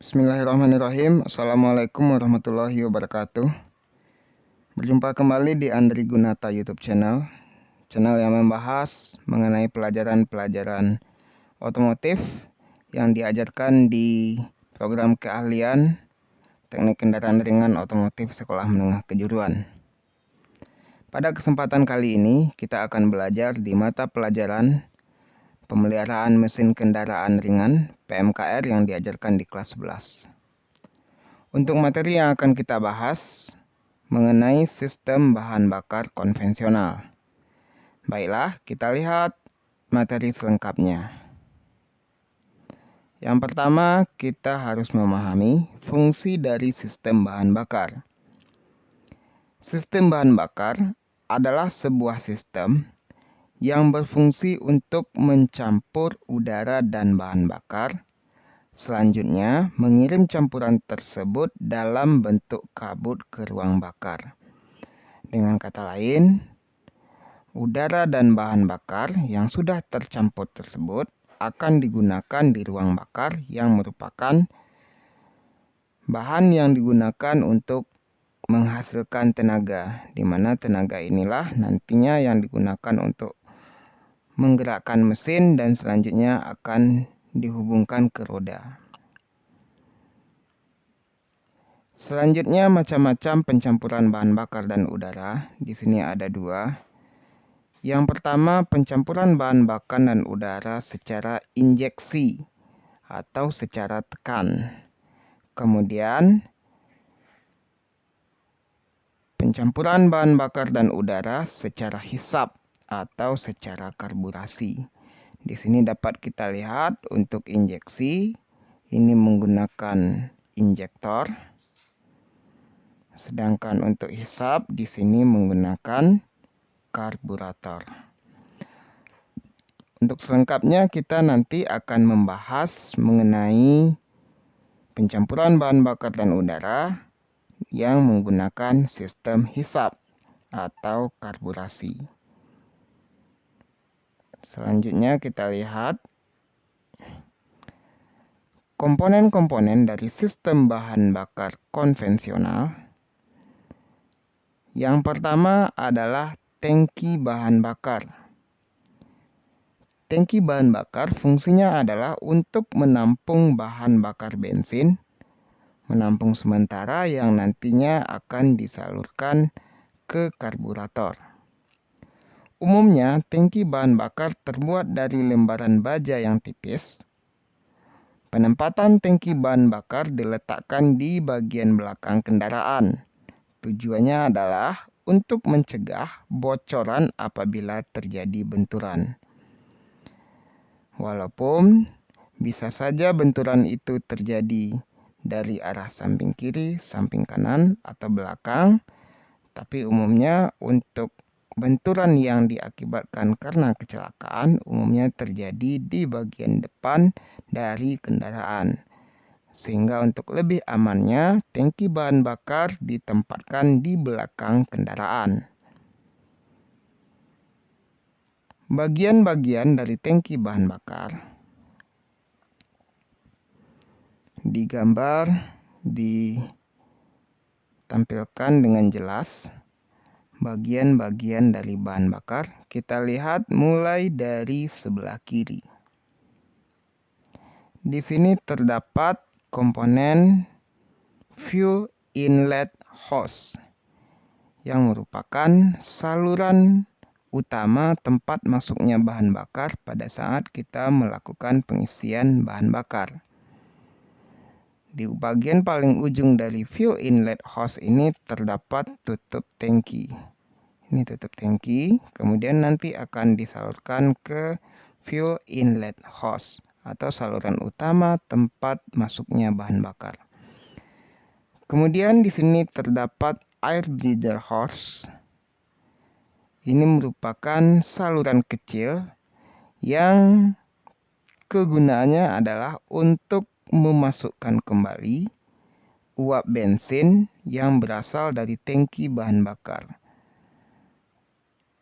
Bismillahirrahmanirrahim. Assalamualaikum warahmatullahi wabarakatuh. Berjumpa kembali di Andri Gunata YouTube channel yang membahas mengenai pelajaran-pelajaran otomotif yang diajarkan di program keahlian Teknik Kendaraan Ringan Otomotif Sekolah Menengah Kejuruan. Pada kesempatan kali ini kita akan belajar di mata pelajaran Pemeliharaan Mesin Kendaraan Ringan (PMKR) yang diajarkan di kelas 11. Untuk materi yang akan kita bahas mengenai sistem bahan bakar konvensional. Baiklah, kita lihat materi selengkapnya. Yang pertama, kita harus memahami fungsi dari sistem bahan bakar. Sistem bahan bakar adalah sebuah sistem yang berfungsi untuk mencampur udara dan bahan bakar, selanjutnya mengirim campuran tersebut dalam bentuk kabut ke ruang bakar. Dengan kata lain, udara dan bahan bakar yang sudah tercampur tersebut akan digunakan di ruang bakar yang merupakan bahan yang digunakan untuk menghasilkan tenaga, di mana tenaga inilah nantinya yang digunakan untuk menggerakkan mesin dan selanjutnya akan dihubungkan ke roda. Selanjutnya macam-macam pencampuran bahan bakar dan udara. Di sini ada dua. Yang pertama, pencampuran bahan bakar dan udara secara injeksi atau secara tekan. Kemudian pencampuran bahan bakar dan udara secara hisap atau secara karburasi. Di sini dapat kita lihat untuk injeksi ini menggunakan injektor, sedangkan untuk hisap di sini menggunakan karburator. Untuk selengkapnya kita nanti akan membahas mengenai pencampuran bahan bakar dan udara yang menggunakan sistem hisap atau karburasi. Selanjutnya kita lihat komponen-komponen dari sistem bahan bakar konvensional. Yang pertama adalah tangki bahan bakar. Tangki bahan bakar fungsinya adalah untuk menampung bahan bakar bensin, menampung sementara yang nantinya akan disalurkan ke karburator. Umumnya, tangki bahan bakar terbuat dari lembaran baja yang tipis. Penempatan tangki bahan bakar diletakkan di bagian belakang kendaraan. Tujuannya adalah untuk mencegah bocoran apabila terjadi benturan. Walaupun bisa saja benturan itu terjadi dari arah samping kiri, samping kanan, atau belakang, tapi umumnya untuk benturan yang diakibatkan karena kecelakaan umumnya terjadi di bagian depan dari kendaraan. Sehingga untuk lebih amannya, tangki bahan bakar ditempatkan di belakang kendaraan. Bagian-bagian dari tangki bahan bakar digambar, ditampilkan dengan jelas. Bagian-bagian dari bahan bakar kita lihat mulai dari sebelah kiri. Di sini terdapat komponen fuel inlet hose yang merupakan saluran utama tempat masuknya bahan bakar pada saat kita melakukan pengisian bahan bakar. Di bagian paling ujung dari fuel inlet hose ini terdapat tutup tangki. Ini tutup tangki, kemudian nanti akan disalurkan ke fuel inlet hose atau saluran utama tempat masuknya bahan bakar. Kemudian di sini terdapat air breather hose. Ini merupakan saluran kecil yang kegunaannya adalah untuk memasukkan kembali uap bensin yang berasal dari tangki bahan bakar.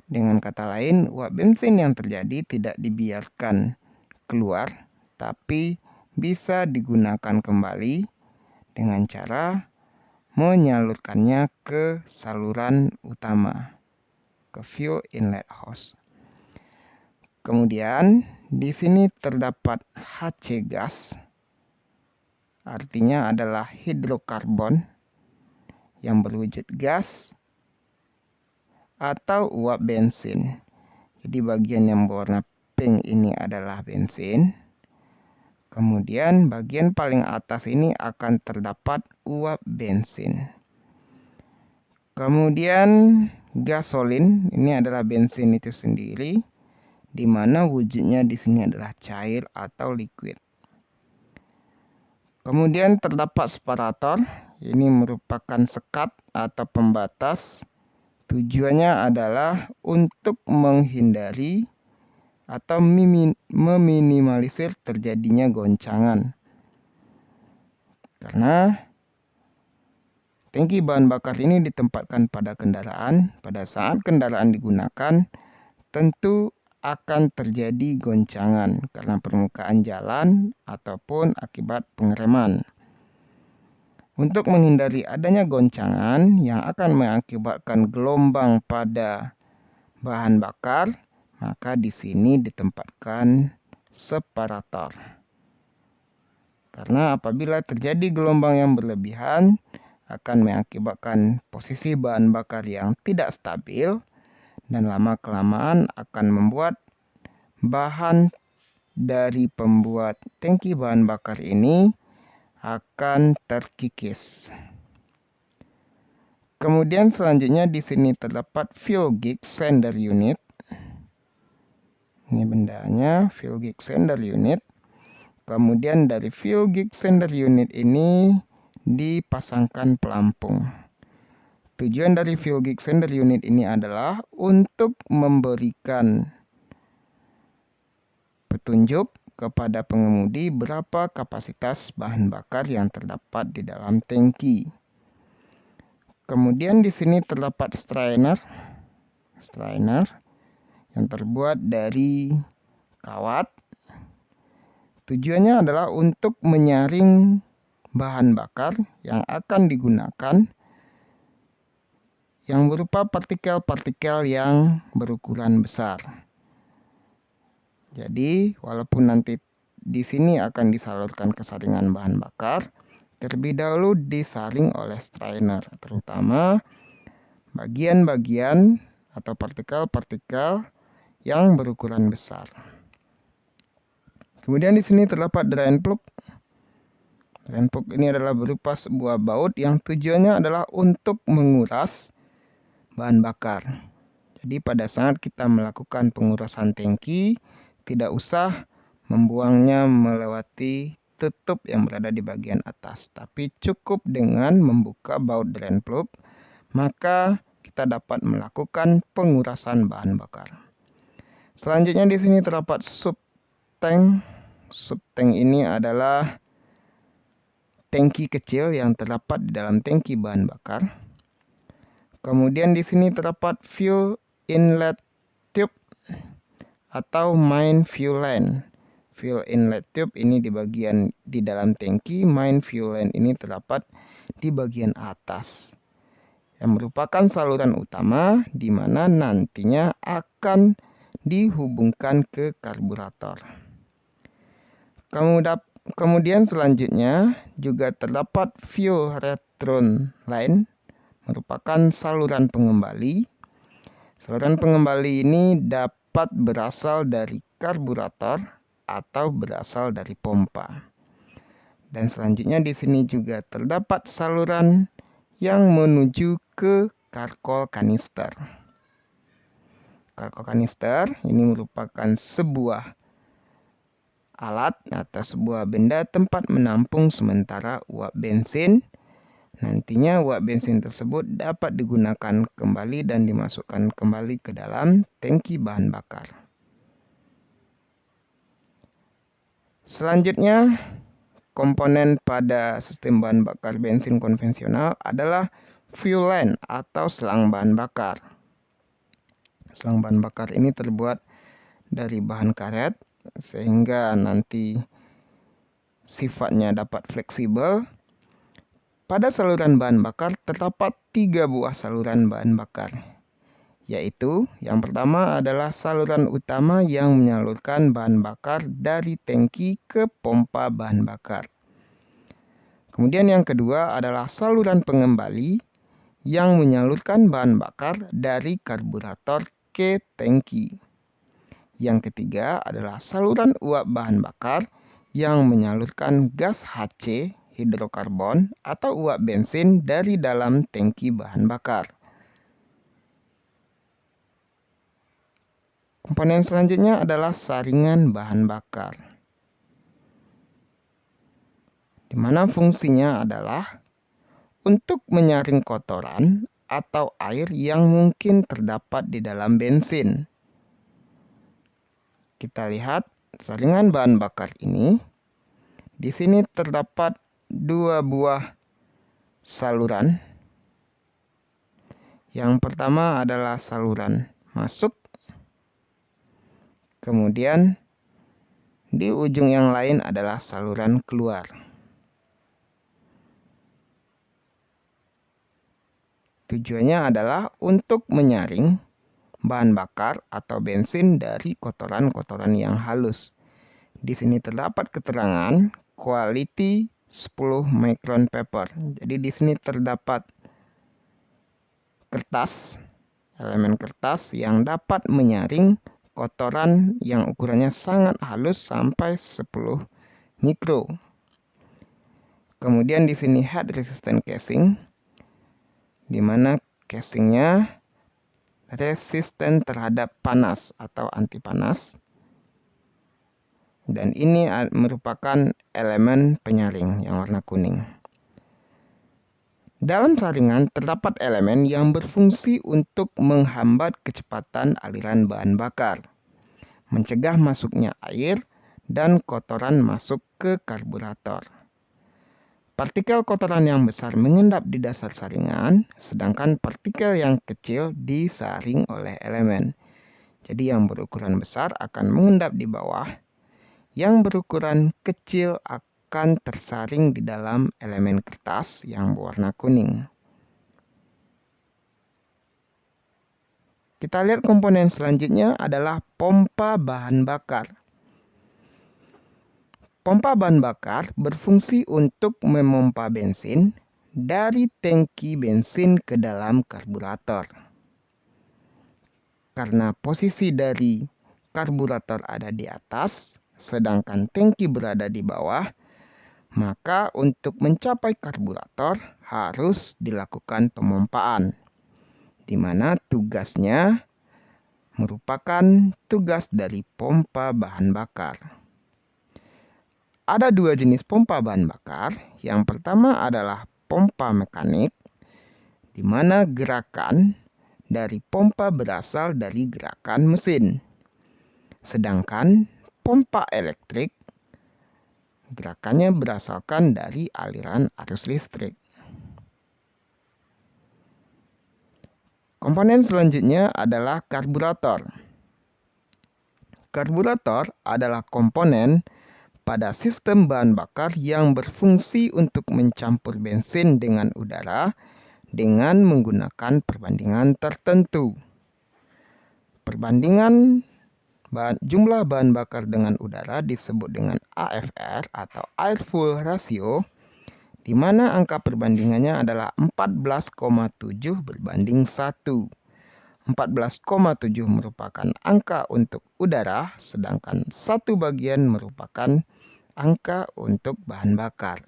Dengan kata lain, uap bensin yang terjadi tidak dibiarkan keluar, tapi bisa digunakan kembali dengan cara menyalurkannya ke saluran utama, ke fuel inlet hose. Kemudian di sini terdapat HC gas, artinya adalah hidrokarbon yang berwujud gas atau uap bensin. Jadi bagian yang berwarna pink ini adalah bensin. Kemudian bagian paling atas ini akan terdapat uap bensin. Kemudian gasolin ini adalah bensin itu sendiri, di mana wujudnya di sini adalah cair atau liquid. Kemudian terdapat separator, ini merupakan sekat atau pembatas. Tujuannya adalah untuk menghindari atau meminimalisir terjadinya goncangan. Karena tangki bahan bakar ini ditempatkan pada kendaraan, pada saat kendaraan digunakan, tentu akan terjadi goncangan karena permukaan jalan ataupun akibat pengereman. Untuk menghindari adanya goncangan yang akan mengakibatkan gelombang pada bahan bakar, maka di sini ditempatkan separator. Karena apabila terjadi gelombang yang berlebihan, akan mengakibatkan posisi bahan bakar yang tidak stabil dan lama-kelamaan akan membuat bahan dari pembuat tangki bahan bakar ini akan terkikis. Kemudian selanjutnya di sini terdapat fuel gauge sender unit. Ini bendanya, fuel gauge sender unit. Kemudian dari fuel gauge sender unit ini dipasangkan pelampung. Tujuan dari fuel gauge sender unit ini adalah untuk memberikan petunjuk kepada pengemudi berapa kapasitas bahan bakar yang terdapat di dalam tangki. Kemudian di sini terdapat strainer yang terbuat dari kawat. Tujuannya adalah untuk menyaring bahan bakar yang akan digunakan yang berupa partikel-partikel yang berukuran besar. Jadi, walaupun nanti di sini akan disalurkan ke saringan bahan bakar, terlebih dahulu disaring oleh strainer, terutama bagian-bagian atau partikel-partikel yang berukuran besar. Kemudian di sini terdapat drain plug. Drain plug ini adalah berupa sebuah baut yang tujuannya adalah untuk menguras bahan bakar. Jadi pada saat kita melakukan pengurasan tangki, tidak usah membuangnya melewati tutup yang berada di bagian atas, tapi cukup dengan membuka baut drain plug, maka kita dapat melakukan pengurasan bahan bakar. Selanjutnya di sini terdapat sub tank. Sub tank ini adalah tangki kecil yang terdapat di dalam tangki bahan bakar. Kemudian di sini terdapat fuel inlet tube atau main fuel line. Fuel inlet tube ini di bagian di dalam tangki, main fuel line ini terdapat di bagian atas, yang merupakan saluran utama di mana nantinya akan dihubungkan ke karburator. Kemudian selanjutnya juga terdapat fuel return line, merupakan saluran pengembali. Saluran pengembali ini dapat berasal dari karburator atau berasal dari pompa. Dan selanjutnya di sini juga terdapat saluran yang menuju ke karkol kanister. Karkol kanister ini merupakan sebuah alat atau sebuah benda tempat menampung sementara uap bensin. Nantinya uap bensin tersebut dapat digunakan kembali dan dimasukkan kembali ke dalam tangki bahan bakar. Selanjutnya, komponen pada sistem bahan bakar bensin konvensional adalah fuel line atau selang bahan bakar. Selang bahan bakar ini terbuat dari bahan karet sehingga nanti sifatnya dapat fleksibel. Pada saluran bahan bakar terdapat 3 buah saluran bahan bakar, yaitu yang pertama adalah saluran utama yang menyalurkan bahan bakar dari tangki ke pompa bahan bakar. Kemudian yang kedua adalah saluran pengembali yang menyalurkan bahan bakar dari karburator ke tangki. Yang ketiga adalah saluran uap bahan bakar yang menyalurkan gas HC hidrokarbon atau uap bensin dari dalam tangki bahan bakar. Komponen selanjutnya adalah saringan bahan bakar, di mana fungsinya adalah untuk menyaring kotoran atau air yang mungkin terdapat di dalam bensin. Kita lihat saringan bahan bakar ini. Di sini terdapat 2 buah saluran. Yang pertama adalah saluran masuk. Kemudian di ujung yang lain adalah saluran keluar. Tujuannya adalah untuk menyaring bahan bakar atau bensin dari kotoran-kotoran yang halus. Di sini terdapat keterangan quality 10 micron paper. Jadi di sini terdapat kertas, elemen kertas yang dapat menyaring kotoran yang ukurannya sangat halus sampai 10 mikro. Kemudian di sini heat resistant casing, di mana casingnya resisten terhadap panas atau anti panas. Dan ini merupakan elemen penyaring yang warna kuning. Dalam saringan terdapat elemen yang berfungsi untuk menghambat kecepatan aliran bahan bakar, mencegah masuknya air dan kotoran masuk ke karburator. Partikel kotoran yang besar mengendap di dasar saringan, sedangkan partikel yang kecil disaring oleh elemen. Jadi yang berukuran besar akan mengendap di bawah, yang berukuran kecil akan tersaring di dalam elemen kertas yang berwarna kuning. Kita lihat komponen selanjutnya adalah pompa bahan bakar. Pompa bahan bakar berfungsi untuk memompa bensin dari tangki bensin ke dalam karburator. Karena posisi dari karburator ada di atas, sedangkan tangki berada di bawah, maka untuk mencapai karburator harus dilakukan pemompaan, di mana tugasnya merupakan tugas dari pompa bahan bakar. Ada 2 jenis pompa bahan bakar. Yang pertama adalah pompa mekanik, di mana gerakan dari pompa berasal dari gerakan mesin. Sedangkan pompa elektrik gerakannya berasalkan dari aliran arus listrik. Komponen selanjutnya adalah karburator. Karburator adalah komponen pada sistem bahan bakar yang berfungsi untuk mencampur bensin dengan udara dengan menggunakan perbandingan tertentu. Perbandingan jumlah bahan bakar dengan udara disebut dengan AFR atau Air Fuel Ratio, di mana angka perbandingannya adalah 14,7 berbanding 1. 14,7 merupakan angka untuk udara, sedangkan 1 bagian merupakan angka untuk bahan bakar.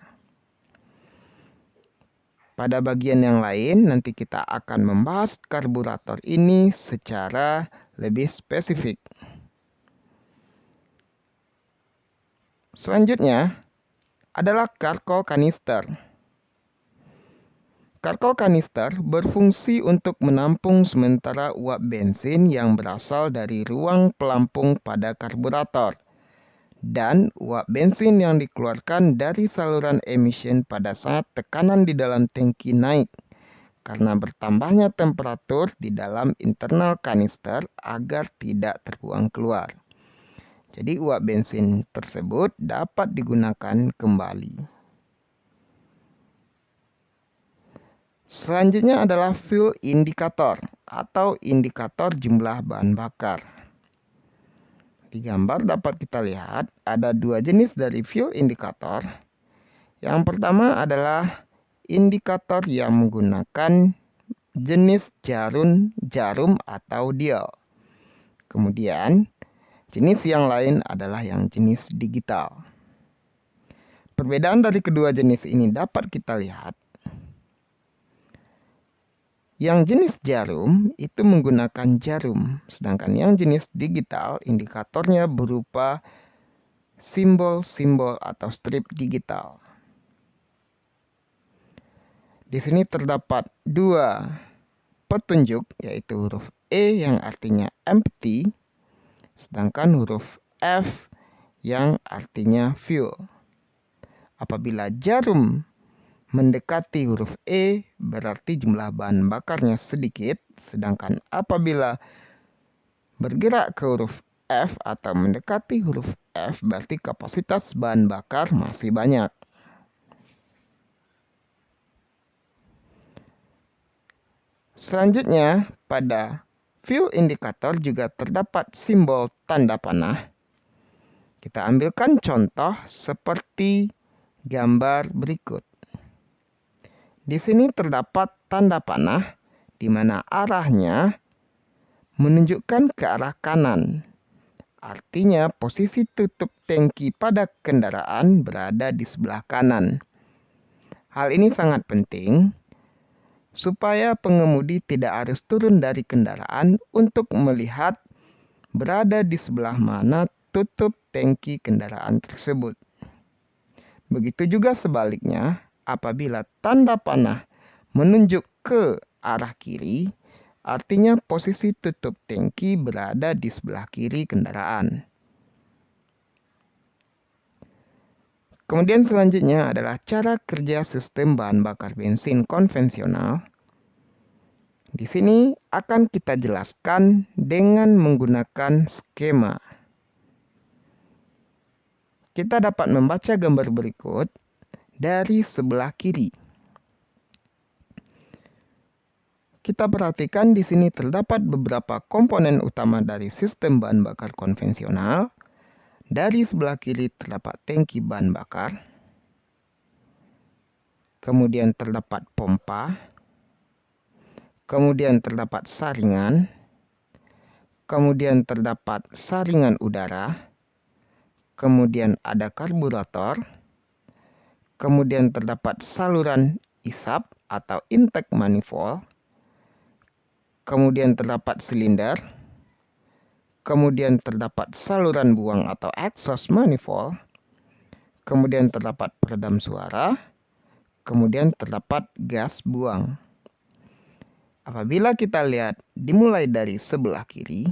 Pada bagian yang lain, nanti kita akan membahas karburator ini secara lebih spesifik. Selanjutnya adalah karkol kanister. Karkol kanister berfungsi untuk menampung sementara uap bensin yang berasal dari ruang pelampung pada karburator dan uap bensin yang dikeluarkan dari saluran emission pada saat tekanan di dalam tangki naik karena bertambahnya temperatur di dalam internal kanister agar tidak terbuang keluar. Jadi uap bensin tersebut dapat digunakan kembali. Selanjutnya adalah fuel indikator atau indikator jumlah bahan bakar. Di gambar dapat kita lihat ada dua jenis dari fuel indikator. Yang pertama adalah indikator yang menggunakan jenis jarum atau dial. Kemudian, jenis yang lain adalah yang jenis digital. Perbedaan dari kedua jenis ini dapat kita lihat. Yang jenis jarum itu menggunakan jarum, sedangkan yang jenis digital indikatornya berupa simbol-simbol atau strip digital. Di sini terdapat dua petunjuk, yaitu huruf E yang artinya empty, sedangkan huruf F yang artinya fuel. Apabila jarum mendekati huruf E, berarti jumlah bahan bakarnya sedikit, sedangkan apabila bergerak ke huruf F atau mendekati huruf F, berarti kapasitas bahan bakar masih banyak. Selanjutnya, pada fuel indikator juga terdapat simbol tanda panah. Kita ambilkan contoh seperti gambar berikut. Di sini terdapat tanda panah di mana arahnya menunjukkan ke arah kanan. Artinya posisi tutup tangki pada kendaraan berada di sebelah kanan. Hal ini sangat penting supaya pengemudi tidak harus turun dari kendaraan untuk melihat berada di sebelah mana tutup tangki kendaraan tersebut. Begitu juga sebaliknya, apabila tanda panah menunjuk ke arah kiri, artinya posisi tutup tangki berada di sebelah kiri kendaraan. Kemudian selanjutnya adalah cara kerja sistem bahan bakar bensin konvensional. Di sini akan kita jelaskan dengan menggunakan skema. Kita dapat membaca gambar berikut dari sebelah kiri. Kita perhatikan di sini terdapat beberapa komponen utama dari sistem bahan bakar konvensional. Dari sebelah kiri terdapat tangki bahan bakar. Kemudian terdapat pompa. Kemudian terdapat saringan. Kemudian terdapat saringan udara. Kemudian ada karburator. Kemudian terdapat saluran isap atau intake manifold. Kemudian terdapat silinder. Kemudian terdapat saluran buang atau exhaust manifold. Kemudian terdapat peredam suara. Kemudian terdapat gas buang. Apabila kita lihat dimulai dari sebelah kiri,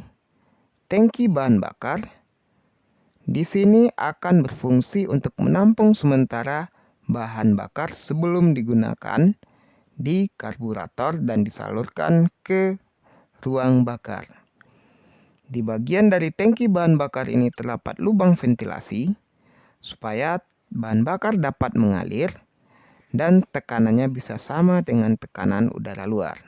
tangki bahan bakar di sini akan berfungsi untuk menampung sementara bahan bakar sebelum digunakan di karburator dan disalurkan ke ruang bakar. Di bagian dari tangki bahan bakar ini terdapat lubang ventilasi supaya bahan bakar dapat mengalir dan tekanannya bisa sama dengan tekanan udara luar.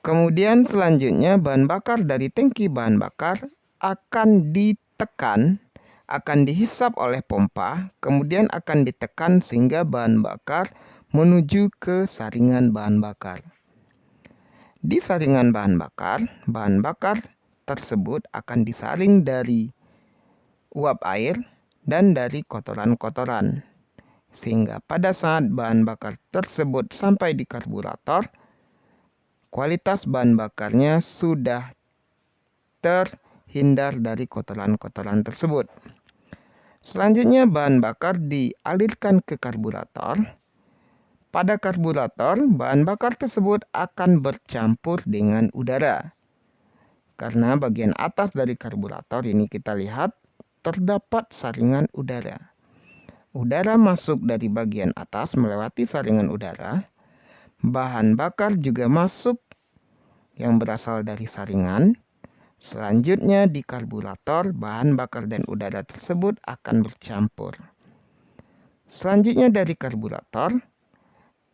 Kemudian selanjutnya bahan bakar dari tangki bahan bakar akan ditekan, akan dihisap oleh pompa, kemudian akan ditekan sehingga bahan bakar menuju ke saringan bahan bakar. Di saringan bahan bakar tersebut akan disaring dari uap air dan dari kotoran-kotoran. Sehingga pada saat bahan bakar tersebut sampai di karburator, kualitas bahan bakarnya sudah terhindar dari kotoran-kotoran tersebut. Selanjutnya bahan bakar dialirkan ke karburator. Pada karburator, bahan bakar tersebut akan bercampur dengan udara. Karena bagian atas dari karburator ini kita lihat terdapat saringan udara. Udara masuk dari bagian atas melewati saringan udara. Bahan bakar juga masuk yang berasal dari saringan. Selanjutnya di karburator, bahan bakar dan udara tersebut akan bercampur. Selanjutnya dari karburator,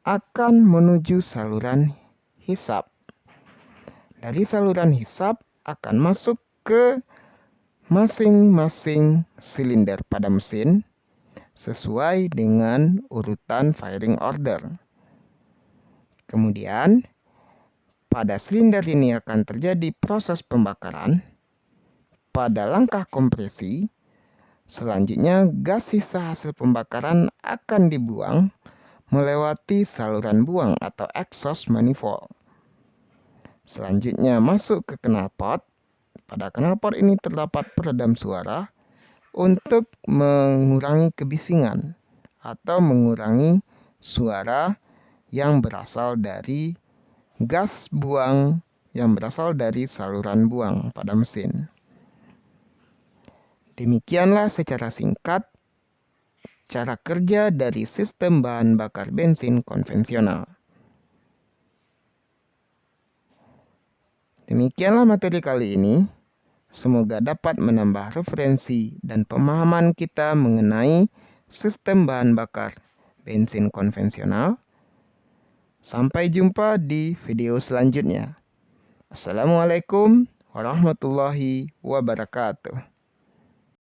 akan menuju saluran hisap. Dari saluran hisap akan masuk ke masing-masing silinder pada mesin sesuai dengan urutan firing order. Kemudian, pada silinder ini akan terjadi proses pembakaran. Pada langkah kompresi, selanjutnya gas sisa hasil pembakaran akan dibuang melewati saluran buang atau exhaust manifold. Selanjutnya masuk ke knalpot. Pada knalpot ini terdapat peredam suara untuk mengurangi kebisingan atau mengurangi suara yang berasal dari gas buang yang berasal dari saluran buang pada mesin. Demikianlah secara singkat cara kerja dari sistem bahan bakar bensin konvensional. Demikianlah materi kali ini. Semoga dapat menambah referensi dan pemahaman kita mengenai sistem bahan bakar bensin konvensional. Sampai jumpa di video selanjutnya. Assalamualaikum warahmatullahi wabarakatuh.